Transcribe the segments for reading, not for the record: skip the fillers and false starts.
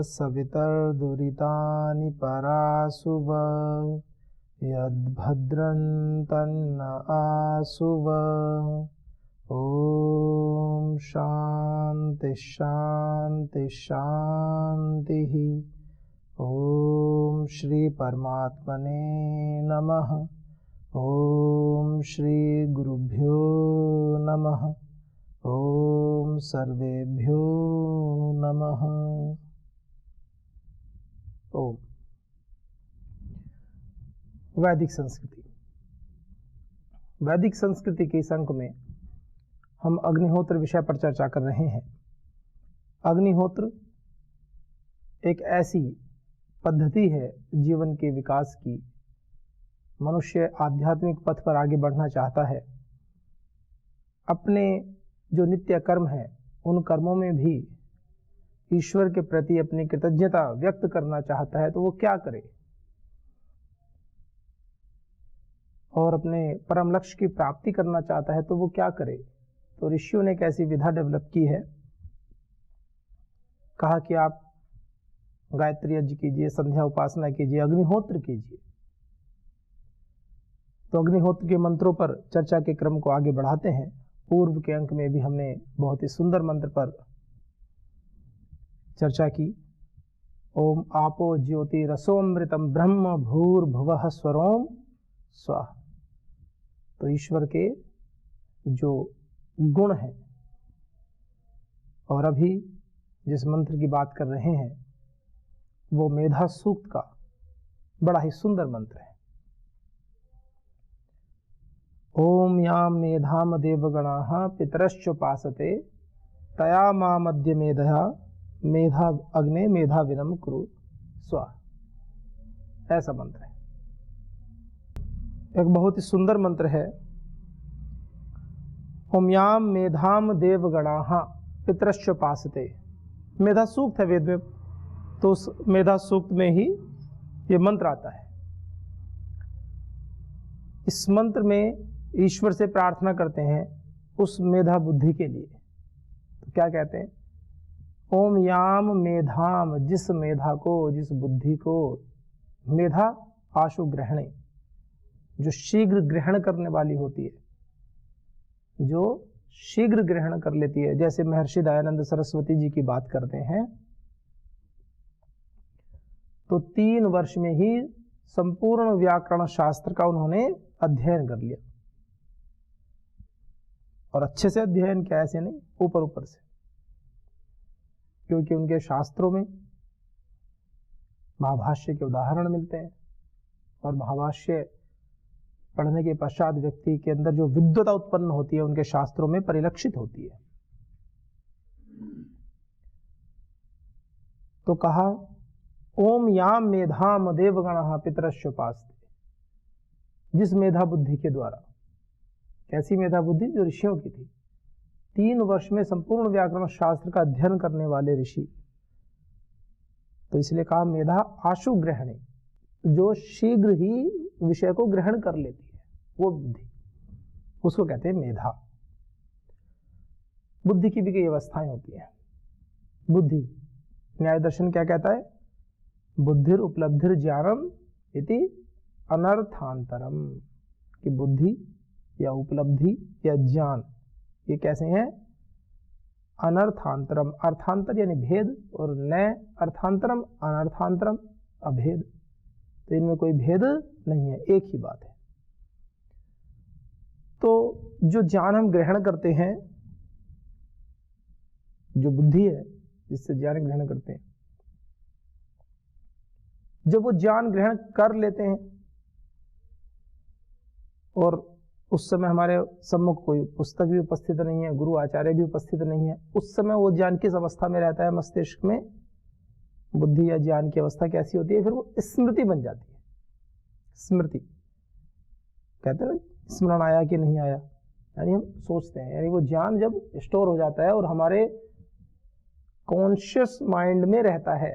सवितर्दुरितानि परासुव यद्भद्रं तन्न आसुव। ओम शांति शांति शांति। ओम श्री परमात्मने नमः। ओम श्री गुरुभ्यो नमः। ओम सर्वेभ्यो नमः। ओम। वैदिक संस्कृति। वैदिक संस्कृति के इस अंक में हम अग्निहोत्र विषय पर चर्चा कर रहे हैं। अग्निहोत्र एक ऐसी पद्धति है जीवन के विकास की। मनुष्य आध्यात्मिक पथ पर आगे बढ़ना चाहता है, अपने जो नित्य कर्म है उन कर्मों में भी ईश्वर के प्रति अपनी कृतज्ञता व्यक्त करना चाहता है, तो वो क्या करे, और अपने परम लक्ष्य की प्राप्ति करना चाहता है तो वो क्या करे। तो ऋषियों ने एक ऐसी विधा डेवलप की है। कहा कि आप गायत्री यज्ञ कीजिए, संध्या उपासना कीजिए, अग्निहोत्र कीजिए। तो अग्निहोत्र के मंत्रों पर चर्चा के क्रम को आगे बढ़ाते हैं। पूर्व के अंक में भी हमने बहुत ही सुंदर मंत्र पर चर्चा की। ओम आपो ज्योति रसोमृतम ब्रह्म भूर्भुवः स्वरोम स्वाहा। तो ईश्वर के जो गुण हैं, और अभी जिस मंत्र की बात कर रहे हैं वो मेधा सूक्त का बड़ा ही सुंदर मंत्र है। ओम याम मेधाम देवगणाः पितरश्चोपासते तया मामद्य मेधया मेधा अग्ने मेधा विनम कुरु स्वाहा। ऐसा मंत्र है, एक बहुत ही सुंदर मंत्र है। ओम याम मेधाम देवगणाः पितरश्चोपासते। मेधा सूक्त है वेद में, तो उस मेधा सूक्त में ही ये मंत्र आता है। इस मंत्र में ईश्वर से प्रार्थना करते हैं उस मेधा बुद्धि के लिए। तो क्या कहते हैं? ओम याम मेधाम, जिस मेधा को, जिस बुद्धि को, मेधा आशु ग्रहणे, जो शीघ्र ग्रहण करने वाली होती है, जो शीघ्र ग्रहण कर लेती है। जैसे महर्षि दयानंद सरस्वती जी की बात करते हैं तो 3 वर्ष में ही संपूर्ण व्याकरण शास्त्र का उन्होंने अध्ययन कर लिया। और अच्छे से अध्ययन किया, ऐसे नहीं ऊपर ऊपर से, क्योंकि उनके शास्त्रों में महाभाष्य के उदाहरण मिलते हैं, और महाभाष्य पढ़ने के पश्चात व्यक्ति के अंदर जो विद्वता उत्पन्न होती है उनके शास्त्रों में परिलक्षित होती है। तो कहा ओम याम मेधाम देवगणाः पितरश्चोपासते, जिस मेधा बुद्धि के द्वारा। कैसी मेधा बुद्धि? जो ऋषियों की थी। 3 वर्ष में संपूर्ण व्याकरण शास्त्र का अध्ययन करने वाले ऋषि। तो इसलिए कहा मेधा आशु ग्रहणे, जो शीघ्र ही विषय को ग्रहण कर लेती है, वो बुद्धि, उसको कहते हैं मेधा। बुद्धि की भी कई अवस्थाएं होती हैं। बुद्धि, न्याय दर्शन क्या कहता है? बुद्धिर उपलब्धिर ज्ञानम इति अनर्थांतरम, कि बुद्धि या उपलब्धि या ज्ञान ये कैसे हैं? अनर्थांतरम, अर्थांतर यानी भेद, और न अर्थांतरम अनर्थांतरम अभेद। तो इनमें कोई भेद नहीं है, एक ही बात है। तो जो ज्ञान हम ग्रहण करते हैं, जो बुद्धि है जिससे ज्ञान ग्रहण करते हैं, जब वो ज्ञान ग्रहण कर लेते हैं और उस समय हमारे सम्मुख कोई पुस्तक भी उपस्थित नहीं है, गुरु आचार्य भी उपस्थित नहीं है, उस समय वो ज्ञान किस अवस्था में रहता है? मस्तिष्क में बुद्धि या ज्ञान की अवस्था कैसी होती है? फिर वो स्मृति बन जाती है। स्मृति कहते हैं ना, स्मरण आया कि नहीं आया, यानी हम सोचते हैं, यानी वो ज्ञान जब स्टोर हो जाता है और हमारे कॉन्शियस माइंड में रहता है।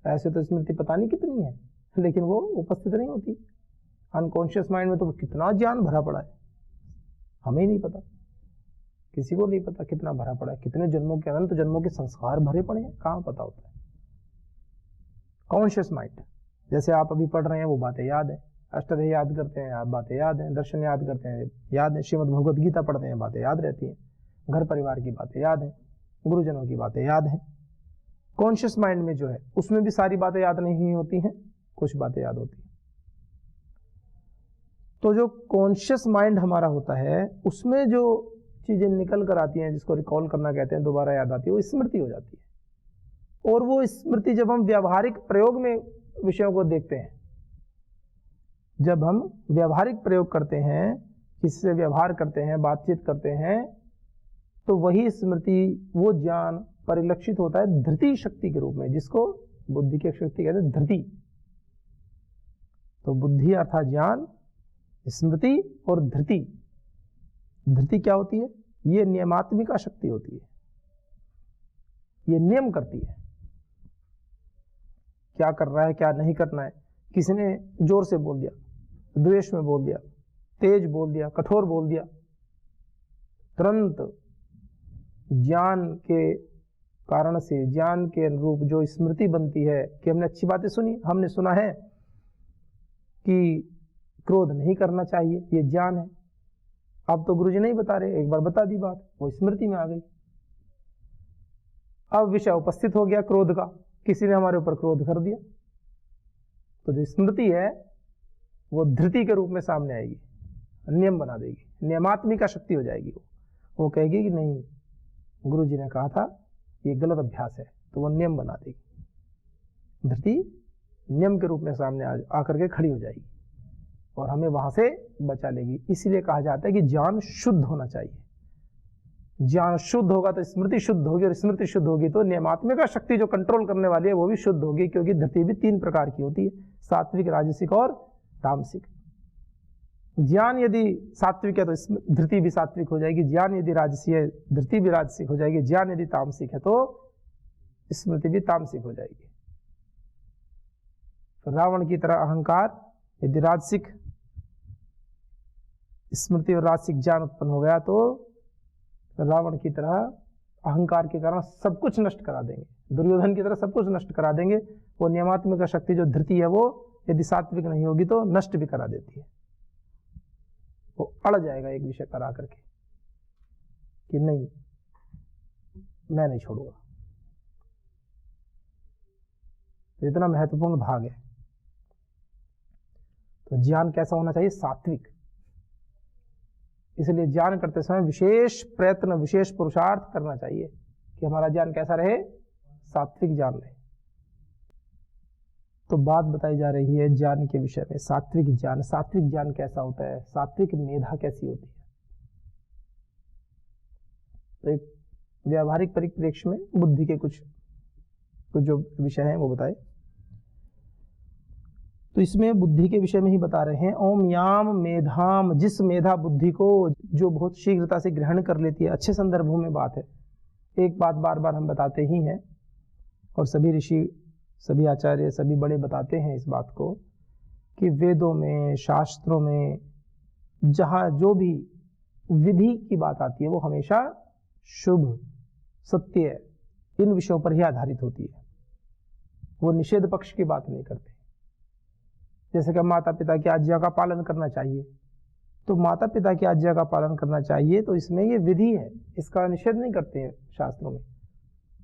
ऐसे तो स्मृति पता नहीं कितनी है, लेकिन वो उपस्थित नहीं होती। अनकॉन्शियस माइंड में तो कितना ज्ञान भरा पड़ा है, हमें ही नहीं पता। किसी को नहीं पता कितना भरा पड़ा है, कितने जन्मों के अनंत जन्मों के संस्कार भरे पड़े हैं, कहाँ पता होता है। कॉन्शियस माइंड, जैसे आप अभी पढ़ रहे हैं वो बातें याद है, अष्टाध्याय याद करते हैं आप, बातें याद हैं, दर्शन याद करते हैं याद है, श्रीमद् भगवद गीता पढ़ते हैं बातें याद रहती हैं, घर परिवार की बातें याद हैं, गुरुजनों की बातें याद हैं। कॉन्शियस माइंड में जो है उसमें भी सारी बातें याद नहीं होती हैं, कुछ बातें याद होती हैं। तो जो कॉन्शियस माइंड हमारा होता है उसमें जो चीजें निकल कर आती हैं, जिसको रिकॉल करना कहते हैं, दोबारा याद आती है, वो स्मृति हो जाती है। और वो स्मृति जब हम व्यावहारिक प्रयोग में विषयों को देखते हैं, जब हम व्यावहारिक प्रयोग करते हैं, किसी से व्यवहार करते हैं, बातचीत करते हैं, तो वही स्मृति, वो ज्ञान परिलक्षित होता है धृति शक्ति के रूप में, जिसको बुद्धि की शक्ति कहते हैं, धृति। तो बुद्धि अर्थात ज्ञान, स्मृति और धृति। धृति क्या होती है? ये नियमात्मिका शक्ति होती है, ये नियम करती है क्या कर रहा है क्या नहीं करना है। किसी ने जोर से बोल दिया, द्वेष में बोल दिया, तेज बोल दिया, कठोर बोल दिया, तुरंत ज्ञान के कारण से, ज्ञान के अनुरूप जो स्मृति बनती है कि हमने अच्छी बातें सुनी, हमने सुना है कि क्रोध नहीं करना चाहिए, ये ज्ञान है। अब तो गुरुजी नहीं बता रहे, एक बार बता दी बात, वो स्मृति में आ गई। अब विषय उपस्थित हो गया क्रोध का, किसी ने हमारे ऊपर क्रोध कर दिया, तो जो स्मृति है वो धृति के रूप में सामने आएगी, नियम बना देगी, नियमात्मिका शक्ति हो जाएगी। वो कहेगी कि नहीं, गुरुजी ने कहा था ये गलत अभ्यास है, तो वो नियम बना देगी। धृति नियम के रूप में सामने आकर के खड़ी हो जाएगी और हमें वहां से बचा लेगी। इसीलिए कहा जाता है कि ज्ञान शुद्ध होना चाहिए। ज्ञान शुद्ध होगा तो स्मृति शुद्ध होगी, और स्मृति शुद्ध होगी तो नियमात्मिका शक्ति जो कंट्रोल करने वाली है वो भी शुद्ध होगी, क्योंकि धृति भी 3 प्रकार की होती है, सात्विक, राजसिक और तामसिक। ज्ञान यदि सात्विक है तो धृति भी सात्विक हो जाएगी, ज्ञान यदि राजसिक है धृति भी राजसिक हो जाएगी, ज्ञान यदि तामसिक है तो स्मृति भी तामसिक हो जाएगी। तो रावण की तरह अहंकार यदि राजसिक स्मृति और राजसिक ज्ञान उत्पन्न हो गया तो रावण की तरह अहंकार के कारण सब कुछ नष्ट करा देंगे, दुर्योधन की तरह सब कुछ नष्ट करा देंगे। वो नियमात्मिक शक्ति जो धृति है वो यदि सात्विक नहीं होगी तो नष्ट भी करा देती है। वो अड़ जाएगा एक विषय पर आकर के कि नहीं, मैं नहीं छोड़ूंगा। तो इतना महत्वपूर्ण भाग है। तो ज्ञान कैसा होना चाहिए? सात्विक। इसलिए ज्ञान करते समय विशेष प्रयत्न, विशेष पुरुषार्थ करना चाहिए कि हमारा ज्ञान कैसा रहे, सात्विक ज्ञान रहे। तो बात बताई जा रही है ज्ञान के विषय में, सात्विक ज्ञान। सात्विक ज्ञान कैसा होता है? सात्विक मेधा कैसी होती है? तो एक व्यावहारिक परिप्रेक्ष्य में बुद्धि के कुछ जो विषय हैं वो बताए। तो इसमें बुद्धि के विषय में ही बता रहे हैं। ओम याम मेधाम, जिस मेधा बुद्धि को जो बहुत शीघ्रता से ग्रहण कर लेती है। अच्छे संदर्भों में बात है, एक बात बार बार हम बताते ही हैं और सभी ऋषि, सभी आचार्य, सभी बड़े बताते हैं इस बात को कि वेदों में, शास्त्रों में जहाँ जो भी विधि की बात आती है वो हमेशा शुभ, सत्य, इन विषयों पर ही आधारित होती है। वो निषेध पक्ष की बात नहीं करते। जैसे कि माता पिता की आज्ञा का पालन करना चाहिए, तो माता पिता की आज्ञा का पालन करना चाहिए, तो इसमें ये विधि है, इसका निषेध नहीं करते हैं शास्त्रों में।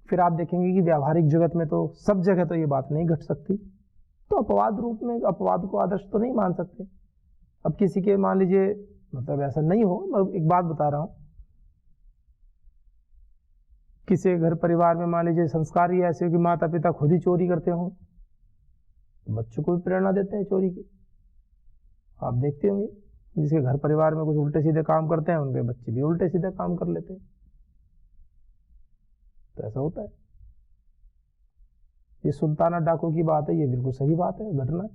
फिर आप देखेंगे कि व्यावहारिक जगत में तो सब जगह तो ये बात नहीं घट सकती, तो अपवाद रूप में अपवाद को आदर्श तो नहीं मान सकते। अब किसी के मान लीजिए, मतलब ऐसा नहीं हो, मैं एक बात बता रहा हूं, किसी घर परिवार में मान लीजिए संस्कार ही ऐसे हो कि माता पिता खुद ही चोरी करते हो, तो बच्चों को भी प्रेरणा देते हैं चोरी की। आप देखते होंगे जिसके घर परिवार में कुछ उल्टे सीधे काम करते हैं, उनके बच्चे भी उल्टे सीधे काम कर लेते हैं। तो ऐसा होता है। ये सुल्ताना डाकू की बात है, ये बिल्कुल सही बात है, घटना है।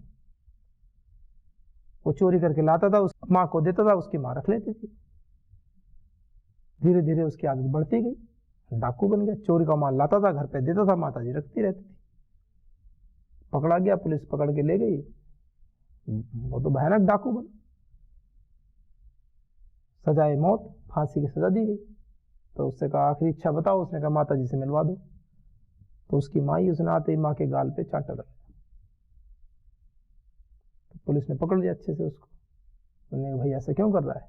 वो चोरी करके लाता था, उस माँ को देता था, उसकी माँ रख लेती थी। धीरे धीरे उसकी आदत बढ़ती गई, डाकू बन गया। चोरी का माल लाता था, घर पे देता था, माता जी रखती रहती थी। पकड़ा गया, पुलिस पकड़ के ले गई, वो तो भयानक डाकू बना। सजाए मौत, फांसी की सजा दी गई। तो उससे कहा आखिरी इच्छा बताओ। उसने कहा माता जी से मिलवा दो। तो उसकी माँ ही उसने आते ही माँ के गाल पे चांटा लगाया। तो पुलिस ने पकड़ लिया अच्छे से उसको। उन्होंने कहा भाई ऐसा क्यों कर रहा है?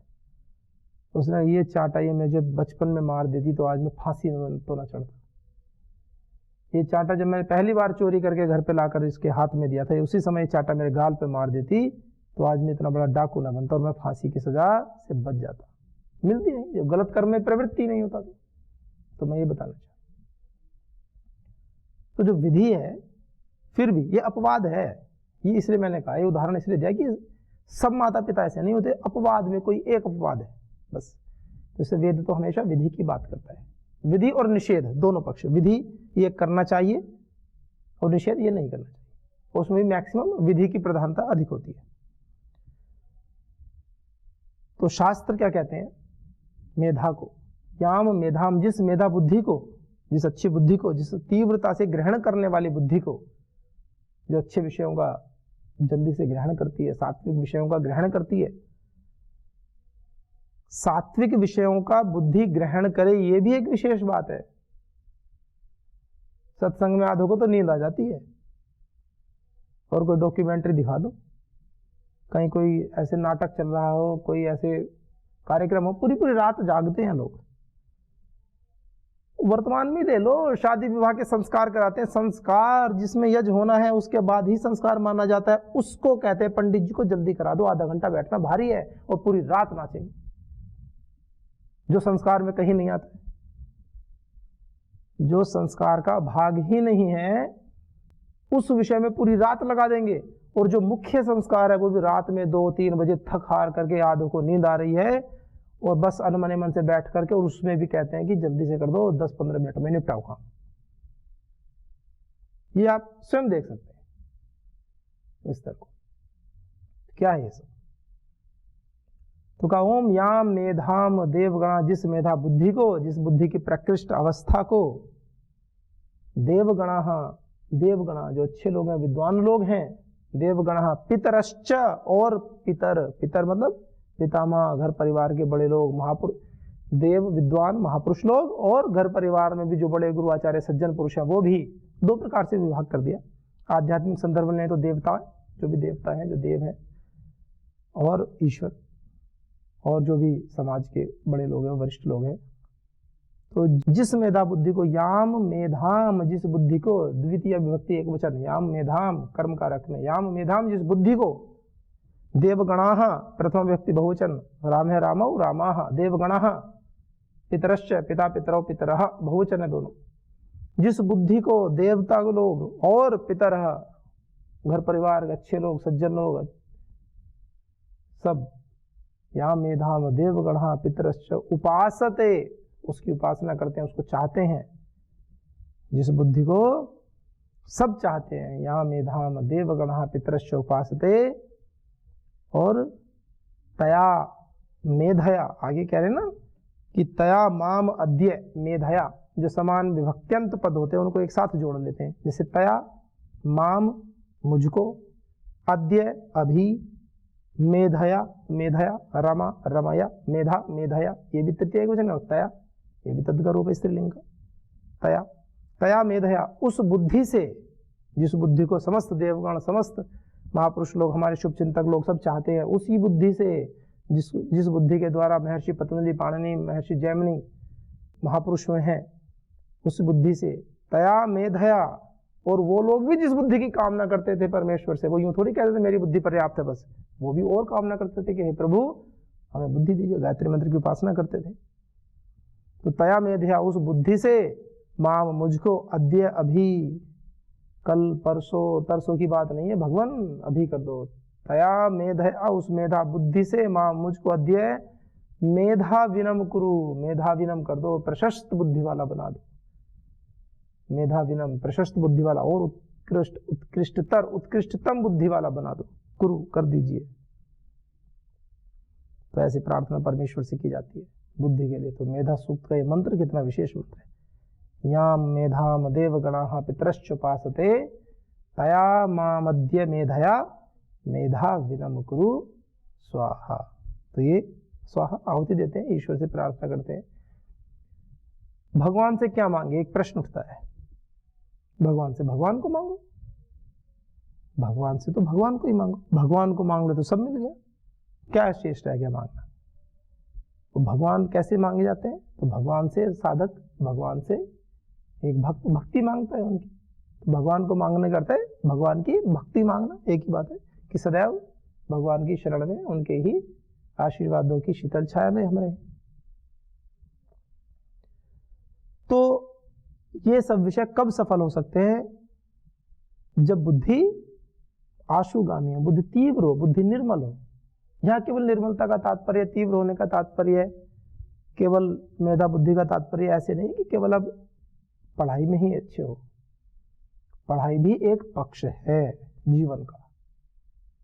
उसने ये चांटा ये मुझे बचपन में मार देती तो आज मैं फांसी में तो ना चढ़ता। ये चांटा जब मैंने पहली बार चोरी करके घर पे लाकर इसके हाथ में दिया था, उसी समय ये चांटा मेरे गाल पे मार देती तो आज मैं इतना बड़ा डाकू ना बनता और मैं फांसी की सजा से बच जाता। मिलती नहीं, जब गलत कर्म में प्रवृत्ति नहीं होता तो मैं ये बताना चाहता। तो जो विधि है फिर भी ये अपवाद है, ये इसलिए मैंने कहा, ये उदाहरण इसलिए दिया कि सब माता पिता ऐसे नहीं होते, अपवाद में कोई एक अपवाद है बस। तो इससे वेद तो हमेशा विधि की बात करता है, विधि और निषेध दोनों पक्ष। विधि ये करना चाहिए और निषेध ये नहीं करना चाहिए, उसमें भी मैक्सिमम विधि की प्रधानता अधिक होती है। तो शास्त्र क्या कहते हैं? मेधा को, याम मेधाम, जिस मेधा बुद्धि को, जिस अच्छी बुद्धि को, जिस तीव्रता से ग्रहण करने वाली बुद्धि को, जो अच्छे विषयों का जल्दी से ग्रहण करती है, सात्विक विषयों का ग्रहण करती है। सात्विक विषयों का बुद्धि ग्रहण करे ये भी एक विशेष बात है। सत्संग में आधों को तो नींद आ जाती है, और कोई डॉक्यूमेंट्री दिखा लो, कहीं कोई ऐसे नाटक चल रहा हो, कोई ऐसे कार्यक्रम हो, पूरी पूरी रात जागते हैं लोग। वर्तमान में ले लो, शादी विवाह के संस्कार कराते हैं, संस्कार जिसमें यज्ञ होना है उसके बाद ही संस्कार माना जाता है, उसको कहते हैं पंडित जी को जल्दी करा दो, आधा घंटा बैठना भारी है, और पूरी रात नाचेंगे, जो संस्कार में कहीं नहीं आता है, जो संस्कार का भाग ही नहीं है उस विषय में पूरी रात लगा देंगे। और जो मुख्य संस्कार है वो भी रात में 2-3 बजे थक हार करके आधों को नींद आ रही है और बस अनमने मन से बैठ करके, और उसमें भी कहते हैं कि जल्दी से कर दो, 10-15 मिनट में निपटाओ काम। ये आप स्वयं देख सकते हैं इस तरह को क्या है ये सब। तो कहा ओम याम मेधाम देवगणा, जिस मेधा बुद्धि को, जिस बुद्धि की प्रकृष्ट अवस्था को, देवगणा, देवगणा जो अच्छे लोग हैं, विद्वान लोग हैं, देवगणा पितरश्च, और पितर, पितर मतलब पितामह, घर परिवार के बड़े लोग, महापुरुष, देव विद्वान महापुरुष लोग, और घर परिवार में भी जो बड़े गुरु आचार्य सज्जन पुरुष हैं वो भी 2 प्रकार से विभाग कर दिया। आध्यात्मिक संदर्भ में तो देवता, जो भी देवता हैं, जो देव हैं, और ईश्वर, और जो भी समाज के बड़े लोग हैं, वरिष्ठ लोग हैं। तो जिस मेधा बुद्धि को, याम मेधाम, जिस बुद्धि को, द्वितीय विभक्ति एक वचन, याम मेधाम कर्म कारक में, याम मेधाम जिस बुद्धि को, देवगणाः प्रथम व्यक्ति बहुवचन, राम है रामौ रामाः, देवगणाः पितरश्च पिता पितरौ पितरः, बहुवचन है दोनों। जिस बुद्धि को देवता लोग और पितरः घर परिवार अच्छे लोग, सज्जन लोग सब, याम मेधाम देवगणाः पितरश्च उपासते, उसकी उपासना करते हैं, उसको चाहते हैं। जिस बुद्धि को सब चाहते हैं, यहाँ मेधाम देवगणः पितरश्च उपासते, और तया मेधया, आगे कह रहे ना कि तया माम अद्य मेधया, जो समान विभक्त्यंत पद होते हैं उनको एक साथ जोड़ लेते हैं। जैसे तया माम मुझको, अद्य अभी, मेधया मेधया, रमा रमया, मेधा मेधया, ये भी तृतीय वचन है, तया ये भी तद्गत रूप है स्त्रीलिंग का। तया तया मेधया, उस बुद्धि से, जिस बुद्धि को समस्त देवगण, समस्त महापुरुष लोग, हमारे शुभ चिंतक लोग सब चाहते हैं, उसी बुद्धि से, जिस बुद्धि के द्वारा महर्षि पतंजलि, पाणिनि, महर्षि जैमिनी महापुरुष में हैं, उस बुद्धि से तया मेधया। और वो लोग भी जिस बुद्धि की कामना करते थे परमेश्वर से, वो यूं थोड़ी कहते थे मेरी बुद्धि पर्याप्त है बस, वो भी और कामना करते थे कि हे प्रभु हमें बुद्धि दीजिए, गायत्री मंत्र की उपासना करते थे। तो तया मेधया, उस बुद्धि से, माम मुझको, अद्य अभी, कल परसों तरसों की बात नहीं है भगवान, अभी कर दो। तया मेधया, उस मेधा बुद्धि से, माम मुझको, अद्य मेधा विनम कुरु, मेधा विनम कर दो, प्रशस्त बुद्धि वाला बना दो। मेधा विनम, प्रशस्त बुद्धि वाला, और उत्कृष्ट, उत्कृष्टतर, उत्कृष्टतम बुद्धि वाला बना दो, कुरु कर दीजिए। तो ऐसी प्रार्थना परमेश्वर से की जाती है बुद्धि के लिए। तो मेधा सूक्त का ये मंत्र कितना विशेष मंत्र है। याम मेधाम देवगणाः पितरश्च उपासते, तया मामद्य मेधया मेधा विनम कुरु स्वाहा। तो ये स्वाहा आहुति देते हैं, ईश्वर से प्रार्थना करते हैं भगवान से क्या मांगे, एक प्रश्न उठता है। भगवान से भगवान को मांगो, भगवान से तो भगवान को ही मांगो। भगवान को मांग लो तो सब मिल गया, क्या शेष रह गया मांगना। तो भगवान कैसे मांगे जाते हैं, तो भगवान से साधक, भगवान से एक भक्त भक्ति मांगता है उनकी। तो भगवान को मांगने करते हैं भगवान की भक्ति मांगना। एक ही बात है कि सदैव भगवान की शरण में, उनके ही आशीर्वादों की शीतल छाया में हम रहें। तो ये सब विषय कब सफल हो सकते हैं, जब बुद्धि आशुगामी हो, बुद्धि तीव्र हो, बुद्धि निर्मल हो। यहाँ केवल निर्मलता का तात्पर्य, तीव्र होने का तात्पर्य, केवल मेधा बुद्धि का तात्पर्य ऐसे नहीं कि केवल अब पढ़ाई में ही अच्छे हो। पढ़ाई भी एक पक्ष है जीवन का।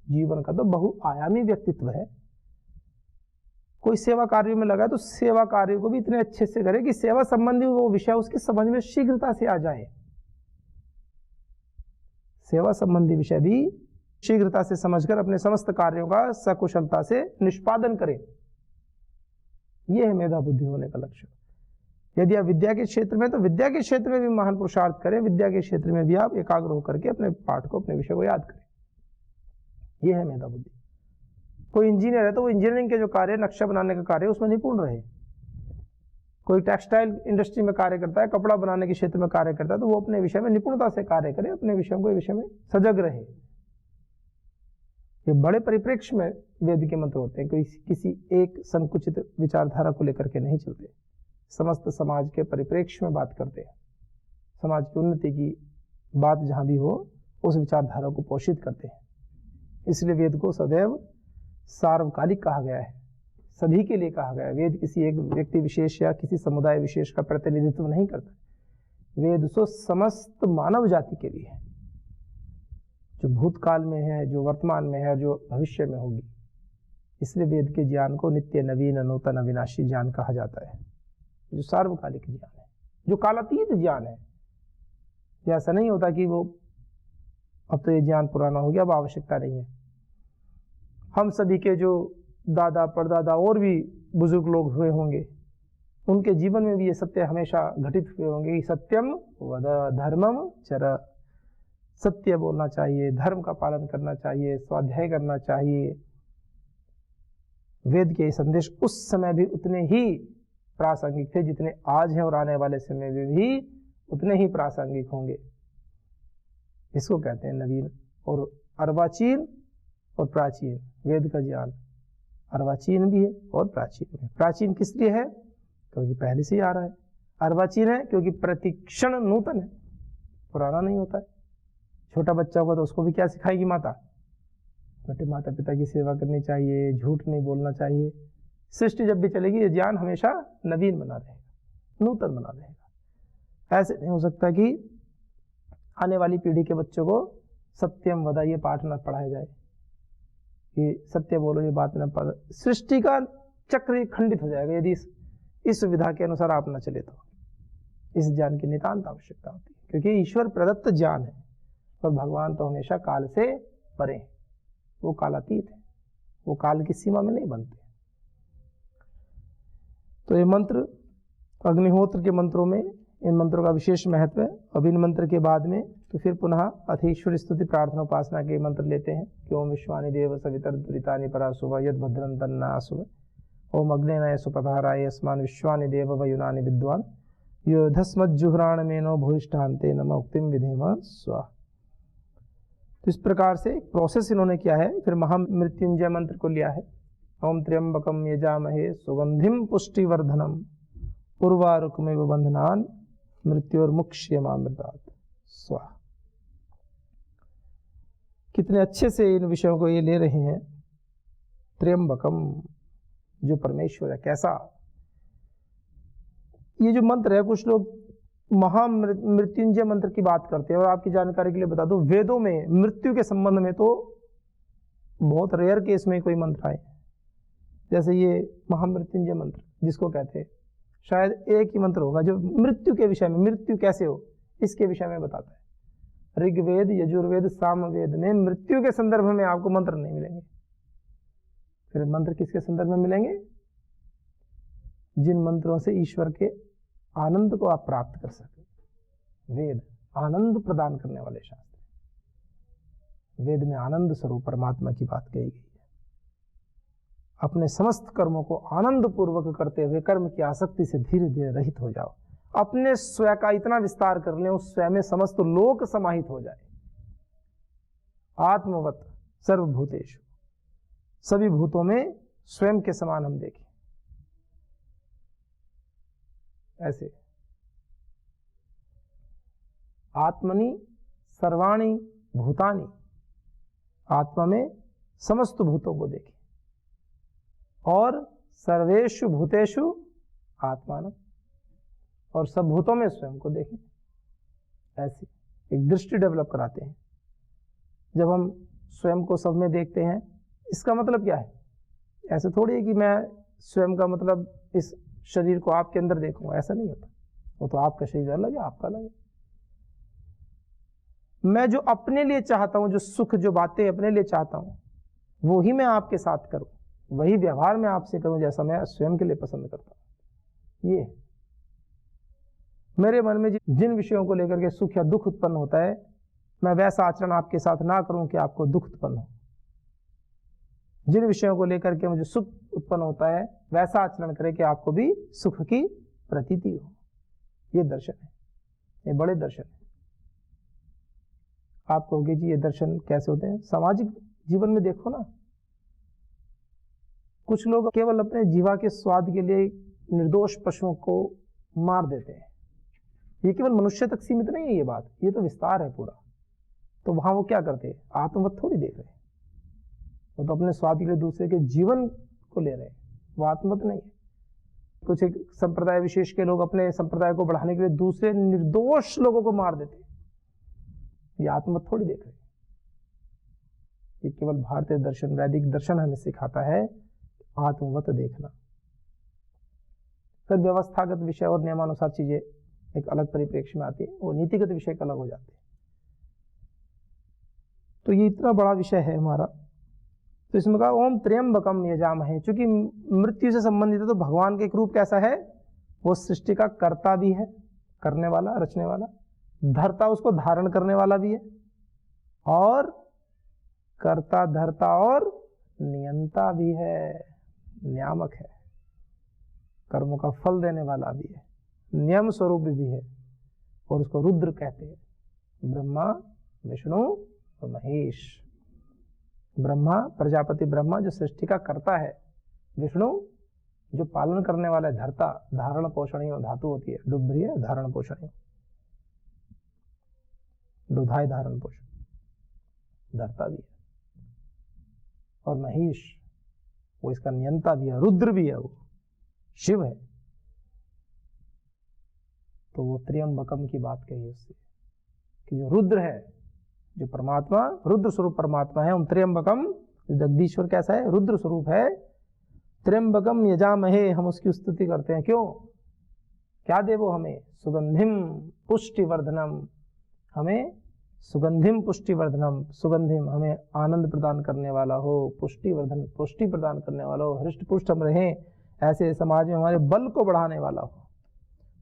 जीवन का तो बहुआयामी व्यक्तित्व है। कोई सेवा कार्य में लगा है तो सेवा कार्य को भी इतने अच्छे से करे कि सेवा संबंधी वो विषय उसकी समझ में शीघ्रता से आ जाए। सेवा संबंधी विषय भी शीघ्रता से समझकर अपने समस्त कार्यों का सकुशलता से निष्पादन करे। यह है मेधा बुद्धि होने का लक्ष्य। यदि आप विद्या के क्षेत्र में, तो विद्या के क्षेत्र में भी महान पुरुषार्थ करें, विद्या के क्षेत्र में भी आप एकाग्र होकर के अपने पाठ को, अपने विषय को याद करें। यह है मेधा बुद्धि। कोई इंजीनियर है तो वो इंजीनियरिंग के जो कार्य, नक्शा बनाने का कार्य, उसमें निपुण रहे। कोई टेक्सटाइल इंडस्ट्री में कार्य करता है, कपड़ा बनाने के क्षेत्र में कार्य करता है, तो वो अपने विषय में निपुणता से कार्य करे, अपने विषयों को विषय में सजग रहे। ये बड़े परिप्रेक्ष्य में वेद के मंत्र होते हैं, कोई किसी एक संकुचित विचारधारा को लेकर के नहीं चलते, समस्त समाज के परिप्रेक्ष्य में बात करते हैं। समाज की उन्नति की बात जहां भी हो, उस विचारधारा को पोषित करते हैं। इसलिए वेद को सदैव सार्वकालिक कहा गया है, सभी के लिए कहा गया है। वेद किसी एक व्यक्ति विशेष या किसी समुदाय विशेष का प्रतिनिधित्व नहीं करता। वेद तो समस्त मानव जाति के लिए है, जो भूतकाल में है, जो वर्तमान में है, जो भविष्य में होगी। इसलिए वेद के ज्ञान को नित्य नवीन नूतन अविनाशी ज्ञान कहा जाता है, जो सार्वकालिक ज्ञान है, जो कालातीत ज्ञान है। ऐसा नहीं होता कि वो अब तो ये ज्ञान पुराना हो गया, अब आवश्यकता नहीं है। हम सभी के जो दादा परदादा और भी बुजुर्ग लोग हुए होंगे, उनके जीवन में भी ये सत्य हमेशा घटित हुए होंगे कि सत्यम वद धर्मम चर। सत्य बोलना चाहिए, धर्म का पालन करना चाहिए, स्वाध्याय करना चाहिए। वेद के संदेश उस समय भी उतने ही प्रासंगिक थे जितने आज हैं, और आने वाले समय में भी उतने ही प्रासंगिक होंगे। इसको कहते हैं नवीन और अर्वाचीन और प्राचीन। वेद का ज्ञान अर्वाचीन भी है और प्राचीन भी है। प्राचीन किस लिए है, क्योंकि पहले से ही आ रहा है। अर्वाचीन है क्योंकि प्रतिक्षण नूतन है, पुराना नहीं होता है। छोटा बच्चा होगा तो उसको भी क्या सिखाएगी माता, बेटे माता पिता की सेवा करनी चाहिए, झूठ नहीं बोलना चाहिए। सृष्टि जब भी चलेगी ये ज्ञान हमेशा नवीन बना रहेगा, नूतन बना रहेगा। ऐसे नहीं हो सकता कि आने वाली पीढ़ी के बच्चों को सत्यम वदा ये पाठ न पढ़ाया जाए कि सत्य बोलो ये बात न पढ़। सृष्टि का चक्र खंडित हो जाएगा यदि इस सुविधा के अनुसार आप न चले तो। इस ज्ञान की नितांत आवश्यकता होती है, क्योंकि ईश्वर प्रदत्त ज्ञान है, पर भगवान तो हमेशा काल से परे हैं। वो कालातीत है, वो काल की सीमा में नहीं बनते। तो ये मंत्र अग्निहोत्र के मंत्रों में, इन मंत्रों का विशेष महत्व है। अब इन मंत्र के बाद में तो फिर पुनः अधीश्वर स्तुति प्रार्थना उपासना के मंत्र लेते हैं कि ओम विश्वानि देव सवितर दुरितानि परासुव यद भद्रं तन्नासुव ओम अग्नेनाय सुपधाराय अस्मान् विश्वानि देव वयुनानि विद्वान् योधस्मज्जुह्राण मेनो भूयिष्ठान्ते नमः उक्तिम विधेम स्वाहा। तो इस प्रकार से प्रोसेस इन्होंने किया है। फिर महामृत्युंजय मंत्र को लिया है। ओम त्र्यंबकम यजामहे सुगंधिम पुष्टिवर्धनम उर्वारुकमेव बंधनान मृत्योर्मुक्ष्यमामृतात् स्वाहा। कितने अच्छे से इन विषयों को ये ले रहे हैं। त्र्यंबकम जो परमेश्वर है, कैसा ये जो मंत्र है, कुछ लोग महामृत्युंजय मंत्र की बात करते हैं। और आपकी जानकारी के लिए बता दूं, वेदों में मृत्यु के संबंध में तो बहुत रेयर केस में कोई मंत्र आए, जैसे ये महामृत्युंजय मंत्र जिसको कहते हैं, शायद एक ही मंत्र होगा जो मृत्यु के विषय में, मृत्यु कैसे हो इसके विषय में बताता है। ऋग्वेद, यजुर्वेद, सामवेद में मृत्यु के संदर्भ में आपको मंत्र नहीं मिलेंगे। फिर मंत्र किसके संदर्भ में मिलेंगे? जिन मंत्रों से ईश्वर के आनंद को आप प्राप्त कर सकें। वेद आनंद प्रदान करने वाले शास्त्र। वेद में आनंद स्वरूप परमात्मा की बात कही गई है। अपने समस्त कर्मों को आनंद पूर्वक करते हुए कर्म की आसक्ति से धीरे धीरे रहित हो जाओ। अपने स्वयं का इतना विस्तार कर लें उस स्वयं में समस्त लोक समाहित हो जाए। आत्मवत सर्वभूतेषु, सभी भूतों में स्वयं के समान हम देखें। ऐसे आत्मनि सर्वाणि भूतानि, आत्मा में समस्त भूतों को देखें। और सर्वेषु भूतेषु आत्मान, और सब भूतों में स्वयं को देखें। ऐसी एक दृष्टि डेवलप कराते हैं। जब हम स्वयं को सब में देखते हैं, इसका मतलब क्या है? ऐसे थोड़ी है कि मैं स्वयं का मतलब इस शरीर को आपके अंदर देखूंगा, ऐसा नहीं होता। वो तो आपका शरीर अलग है, आपका अलग है। मैं जो अपने लिए चाहता हूं, जो सुख, जो बातें अपने लिए चाहता हूं, वो ही मैं आपके साथ करूं, वही व्यवहार मैं आपसे करूं जैसा मैं स्वयं के लिए पसंद करता हूं। ये मेरे मन में जिन विषयों को लेकर के सुख या दुख उत्पन्न होता है, मैं वैसा आचरण आपके साथ ना करूं कि आपको दुख उत्पन्न हो। जिन विषयों को लेकर के मुझे सुख उत्पन्न होता है, वैसा आचरण करें कि आपको भी सुख की प्रतीति हो। ये दर्शन है, ये बड़े दर्शन है। आप कहोगे जी ये दर्शन कैसे होते हैं? सामाजिक जीवन में देखो ना, कुछ लोग केवल अपने जीवा के स्वाद के लिए निर्दोष पशुओं को मार देते हैं। ये केवल मनुष्य तक सीमित नहीं है ये बात, ये तो विस्तार है पूरा। तो वहां वो क्या करते हैं? आत्मवत थोड़ी देख रहे हैं, वो तो अपने स्वाद के लिए दूसरे के जीवन को ले रहे हैं, वो आत्मवत नहीं है। कुछ एक संप्रदाय विशेष के लोग अपने संप्रदाय को बढ़ाने के लिए दूसरे निर्दोष लोगों को मार देते हैं, ये आत्मवत थोड़ी देख रहे हैं। ये केवल भारतीय दर्शन, वैदिक दर्शन हमें सिखाता है आत्मवत देखना। फिर व्यवस्थागत विषय और नियमानुसार चीजें एक अलग परिप्रेक्ष्य में आती है, वो नीतिगत विषय अलग हो जाते हैं। तो ये इतना बड़ा विषय है हमारा। तो इसमें कहा ओम त्र्यंबकम यजामहे, चूंकि मृत्यु से संबंधित है तो भगवान के एक रूप कैसा है? वो सृष्टि का कर्ता भी है, करने वाला, रचने वाला, धर्ता, उसको धारण करने वाला भी है, और कर्ता, धर्ता और नियंता भी है, नियामक है, कर्मों का फल देने वाला भी है, नियम स्वरूप भी है। और उसको रुद्र कहते हैं। ब्रह्मा, विष्णु और महेश। ब्रह्मा, प्रजापति ब्रह्मा जो सृष्टि का कर्ता है, विष्णु जो पालन करने वाला है, धर्ता, धारण पोषणीय धातु होती है, डुभ्रिय धारण पोषणीय, दुधाय धारण पोषण, धर्ता भी है। और महेश वो इसका नियंता भी है, रुद्र भी है, वो शिव है। तो वो त्र्यंबकम की बात कही उससे कि जो रुद्र है, जो परमात्मा रुद्र स्वरूप परमात्मा है, त्र्यंबकम, जगदीश्वर कैसा है? रुद्र स्वरूप है। त्र्यंबकम यजामहे, हम उसकी स्तुति करते हैं। क्यों? क्या दे वो हमें? सुगंधिम पुष्टिवर्धनम, हमें सुगंधिम पुष्टिवर्धनम, सुगंधिम हमें आनंद प्रदान करने वाला हो, पुष्टिवर्धन पुष्टि प्रदान करने वाला हो, हृष्ट पुष्ट हम रहें, ऐसे समाज में हमारे बल को बढ़ाने वाला हो।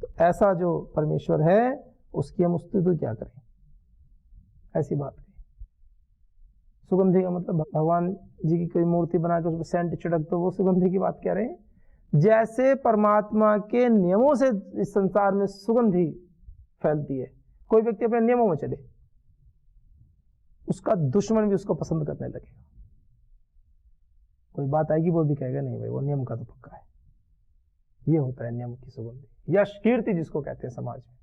तो ऐसा जो परमेश्वर है उसकी हम स्तुति क्या करें? ऐसी बात करें। सुगंधि का मतलब भगवान जी की कोई मूर्ति बना के उसमें सेंट छिड़क, तो वो सुगंधि की बात कह रहे हैं। जैसे परमात्मा के नियमों से इस संसार में सुगंधि फैलती है, कोई व्यक्ति अपने नियमों में चले, उसका दुश्मन भी उसको पसंद करने लगेगा। कोई बात आएगी वो भी कहेगा नहीं भाई वो नियम का तो पक्का है। ये होता है नियम की सुगंधि, यश कीर्ति जिसको कहते हैं समाज में।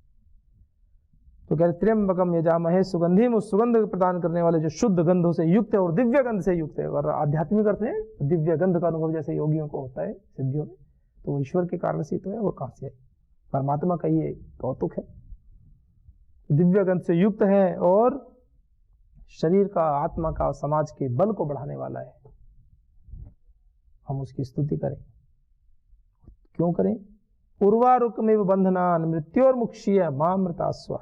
तो कह रहे त्र्यंबकम यजामहे, सुगंधिम, उस सुगंध प्रदान करने वाले जो शुद्ध गंधों से युक्त है और दिव्य गंध से युक्त है। और आध्यात्मिक अर्थ में दिव्य गंध का अनुभव जैसे योगियों को होता है सिद्धियों में, तो वो ईश्वर के कारण से तो है, वो कहां से है? परमात्मा का ये कौतुक है। दिव्य गंध से युक्त है और शरीर का, आत्मा का, समाज के बल को बढ़ाने वाला है। हम उसकी स्तुति करें। क्यों करें? उर्वारुक में बंधनान मृत्योर्मुक्षीय मामृतास्व।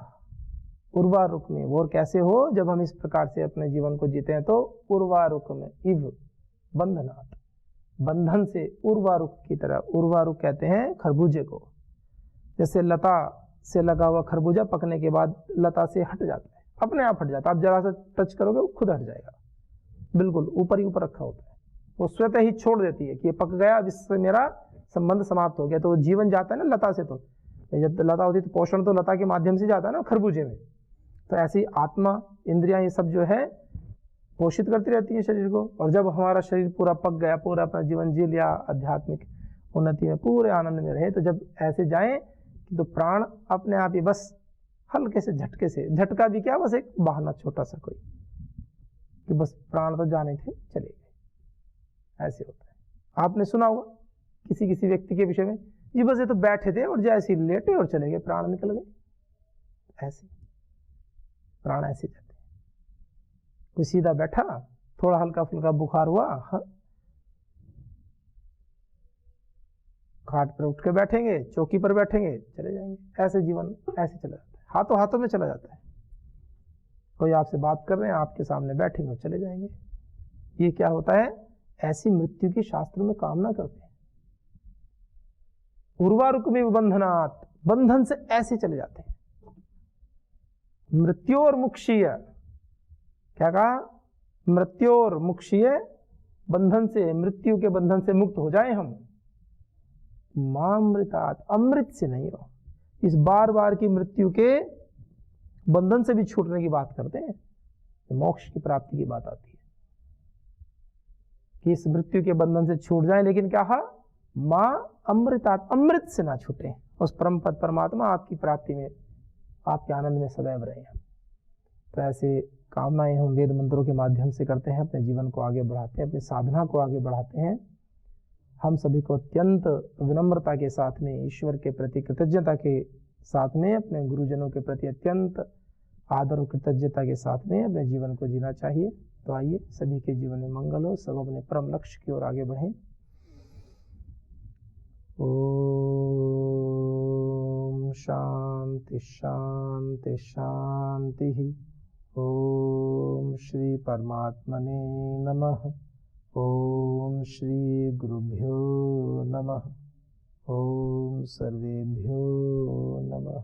उर्वारुक में, वो कैसे हो? जब हम इस प्रकार से अपने जीवन को जीते हैं तो उर्वारुक में, इव बंधनात्, बंधन से, उर्वारुक की तरह। उर्वारुक कहते हैं खरबूजे को। जैसे लता से लगा हुआ खरबूजा पकने के बाद लता से हट जाता है, अपने आप हट जाता है। आप जरा सा टच करोगे वो खुद हट जाएगा, बिल्कुल ऊपर ही ऊपर रखा होता है। वो स्वतः ही छोड़ देती है कि ये पक गया, अब इससे मेरा संबंध समाप्त हो गया। तो जीवन जाता है ना लता से, तो जब लता होती है तो पोषण तो लता के माध्यम से जाता है ना खरबूजे में। तो ऐसी आत्मा, इंद्रियां, ये सब जो है पोषित करती रहती है शरीर को। और जब हमारा शरीर पूरा पक गया, पूरा अपना जीवन जी लिया, आध्यात्मिक उन्नति में पूरे आनंद में रहे, तो जब ऐसे जाएं तो प्राण अपने आप ही बस हल्के से झटके से, झटका भी क्या, बस एक बहाना छोटा सा कोई, कि बस प्राण तो जाने थे चले गए, ऐसे होता है। आपने सुना होगा किसी किसी व्यक्ति के विषय में, जी बस ये तो बैठे थे और जैसे ही लेटे और चले गए, प्राण निकल गए। ऐसे प्राण ऐसे जाते हैं। कोई सीधा बैठा, थोड़ा हल्का फुल्का बुखार हुआ, खाट पर उठ के बैठेंगे, चौकी पर बैठेंगे, चले जाएंगे। ऐसे जीवन ऐसे चला जाता है, हाथों हाथों में चला जाता है। कोई आपसे बात कर रहे हैं, आपके सामने बैठेंगे और चले जाएंगे। ये क्या होता है, ऐसी मृत्यु की शास्त्र में कामना करते हैं। उर्वारुकमिव बंधनात्, बंधन से ऐसे चले जाते हैं। मृत्योर मुक्षीय, क्या कहा, मृत्योर मुक्षीय, बंधन से, मृत्यु के बंधन से मुक्त हो जाए हम। मामृतात्, अमृत से नहीं हो। इस बार बार की मृत्यु के बंधन से भी छूटने की बात करते हैं, तो मोक्ष की प्राप्ति की बात आती है कि इस मृत्यु के बंधन से छूट जाए। लेकिन क्या कहा, मां अमृतात्, अमृत से ना छूटे, उस परम पद परमात्मा आपकी प्राप्ति में, आपके आनंद में सदैव रहे। तो ऐसे कामनाएं हम वेद मंत्रों के माध्यम से करते हैं, अपने जीवन को आगे बढ़ाते हैं, अपनी साधना को आगे बढ़ाते हैं। हम सभी को अत्यंत विनम्रता के साथ में, ईश्वर के प्रति कृतज्ञता के साथ में, अपने गुरुजनों के प्रति अत्यंत आदर और कृतज्ञता के साथ में अपने जीवन को जीना चाहिए। तो आइए सभी के जीवन में मंगल हो, सब अपने परम लक्ष्य की ओर आगे बढ़ें। ओम शांति शांति शांति। ओम श्री परमात्मने नमः। ओम श्री गुरुभ्यो नमः। ओम सर्वेभ्यो नमः।